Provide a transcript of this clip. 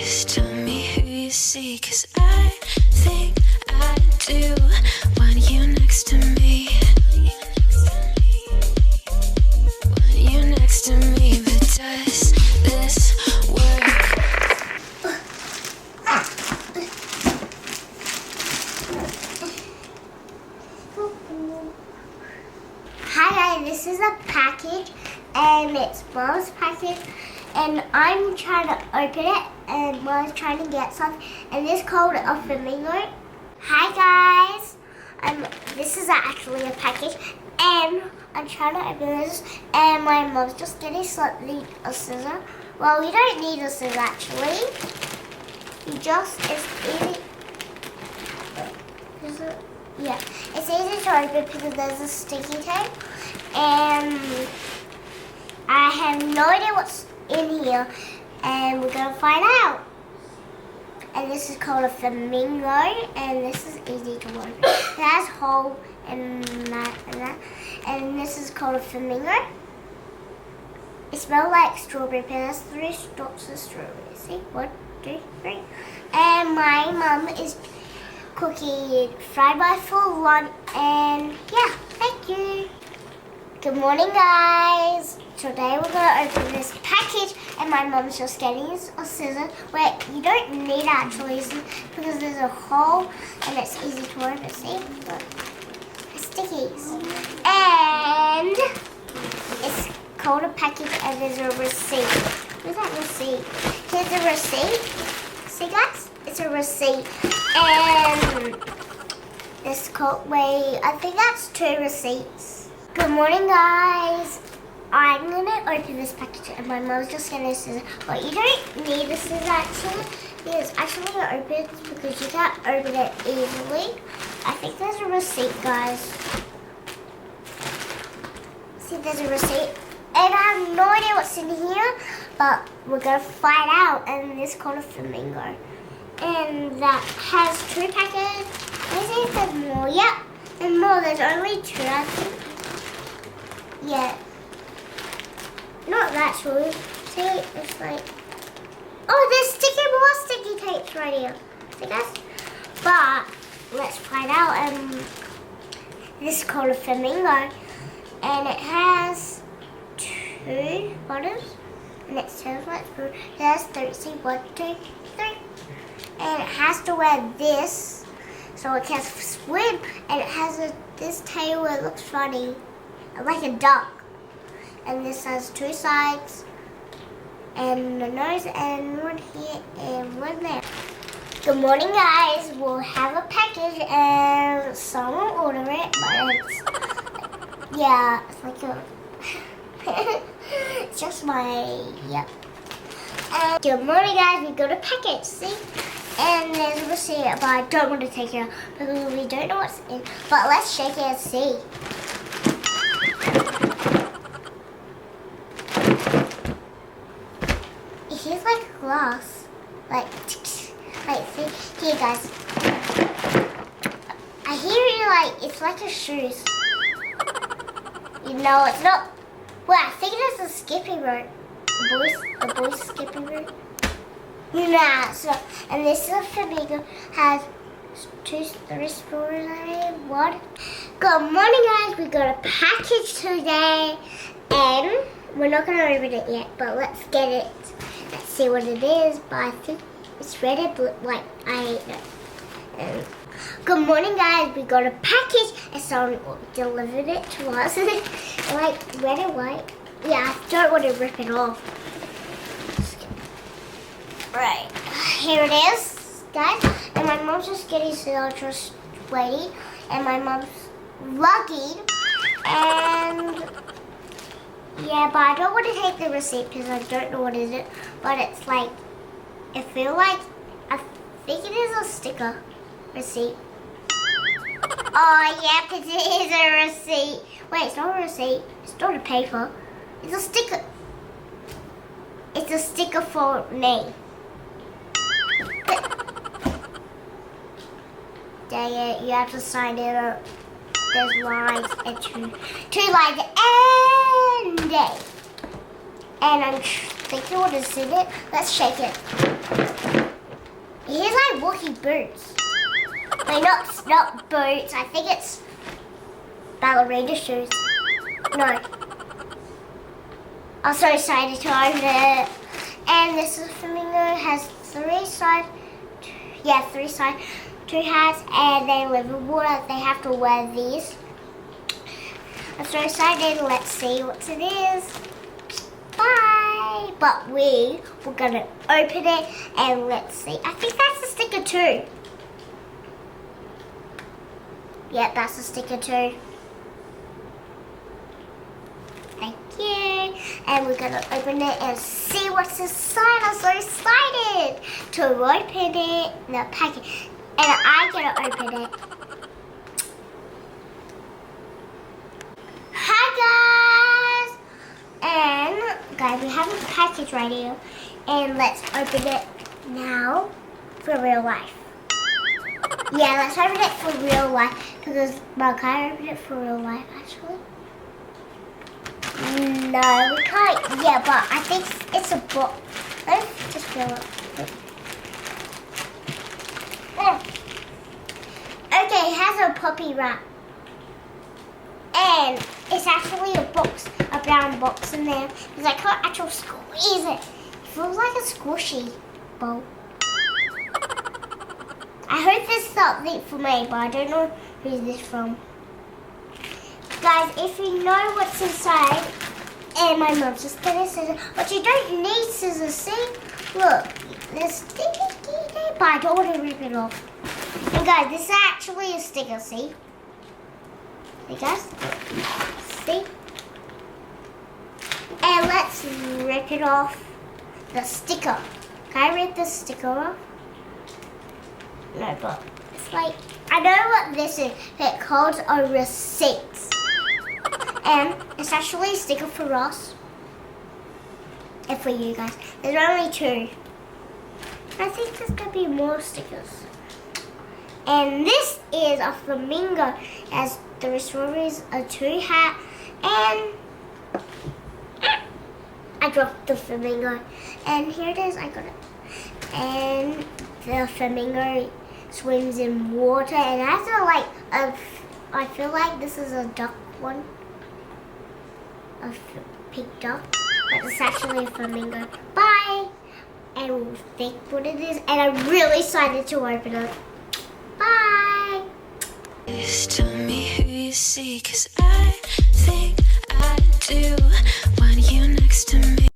Please tell me who you see, 'cause I think I do want you next to me. Want you next to me, but does this work? Hi guys, this is a package and it's Mom's package and I'm trying to open it and Mom's trying to get something and this is called a flamingo. Hi guys, this is actually a package and I'm trying to open this and my mom's just getting slightly a scissor. Well, we don't need a scissor actually. It's easy. Yeah, it's easy to open because there's a sticky tape and I have no idea what's in here and we're going to find out. And this is called a flamingo and this is easy to open. It has a hole and that and this is called a flamingo. It smells like strawberry, but it has 3 stalks of strawberry. See, 1, 2, 3. And my mum is cooking fried rice for lunch and yeah, thank you. Good morning guys. Today we're going to open this package and my mom's just getting a scissor. Wait, you don't need actually because there's a hole and it's easy to open, see? Look, it's stickies. And it's called a package and there's a receipt. Where's that receipt? Here's the receipt. See guys? It's a receipt. And it's called, wait, I think that's 2 receipts. Good morning guys. I'm gonna open this package and my mom's just gonna scissor. But you don't need the scissor actually. It's actually gonna open it because you can't open it easily. I think there's a receipt guys. See, there's a receipt. And I have no idea what's in here, but we're gonna find out. And this is called a flamingo. And that has 2 packets. I think there's more. Yep, and more. There's only 2, I think. Yeah. Not that true. See, it's like... Oh, there's more sticky tapes right here. See guys? But, let's find out. This is called a flamingo. And it has 2 bottoms. And it says like it has 1, 2, 3. And it has to wear this so it can swim, and it has this tail where it looks funny, like a duck. And this has 2 sides and the nose and 1 here and 1 there. Good morning guys, we'll have a package and someone will order it, but it's, yeah, it's like a, it's just my, yep. And good morning guys, we got a package, see? And there's a receipt, but I don't want to take it out because we don't know what's in. But let's shake it and see. It feels like glass. Like, see? Here guys. I hear it like, it's like a shoes. You know, it's not. Well, I think it's a skipping rope. A boy's skipping rope. Nah, so, and this is a flamingo, has 2, 3 strawberries on it, 1. Good morning guys, we got a package today, and we're not going to open it yet, but let's get it. Let's see what it is, but I think it's red and blue, like, I hate it. Good morning guys, we got a package, and someone delivered it to us, like, red and white. Yeah, I don't want to rip it off. Right, here it is, guys. And my mom's just getting just waiting. And my mom's vlogging. And yeah, but I don't want to take the receipt because I don't know what is it. But it's like, I feel like, I think it is a sticker receipt. Oh yeah, because it is a receipt. Wait, it's not a receipt. It's not a paper. It's a sticker. It's a sticker for me. Dang it, you have to sign it up. There's lines and 2 lines and day. And I'm thinking what is in it. Let's shake it. He's like walking boots. Like not boots. I think it's ballerina shoes. No. I'm so excited to open it. And this flamingo has 3 sides. Yeah, 3 sides. 2 hats, and they live in water. They have to wear these. I'm so excited. Let's see what it is. Bye. But we're gonna open it and let's see. I think that's a sticker too. Yeah, that's a sticker too. Thank you. And we're gonna open it and see what's inside. I'm so excited to open it. The package. And I'm gonna open it. Hi guys! And guys, we have a package right here. And let's open it now for real life. Yeah, let's open it for real life. Because, well, can I open it for real life actually? No, we can't. Yeah, but I think it's a box. Let's just fill it. Okay, it has a puppy wrap. And it's actually a box, a brown box in there. Because I can't actually squeeze it. It feels like a squishy ball. I hope this is something for me, but I don't know who's this from. Guys, if you know what's inside, and my mum just did a scissors, but you don't need scissors, see? Look, there's sticky, but I don't want to rip it off. And guys, this is actually a sticker, see? See guys? See? And let's rip it off the sticker. Can I rip the sticker off? No, but it's like, I know what this is. It's called a receipt. And it's actually a sticker for us. And for you guys. There's only 2. I think there's going to be more stickers. And this is a flamingo. It has 3 strawberries, a 2 hat, and I dropped the flamingo. And here it is, I got it. And the flamingo swims in water, and it has a, like, I feel like this is a duck one. A pink duck, but it's actually a flamingo. Bye! And we'll think what it is, and I'm really excited to open it. Bye! Just tell me who you see, 'cause I think I do want you next to me.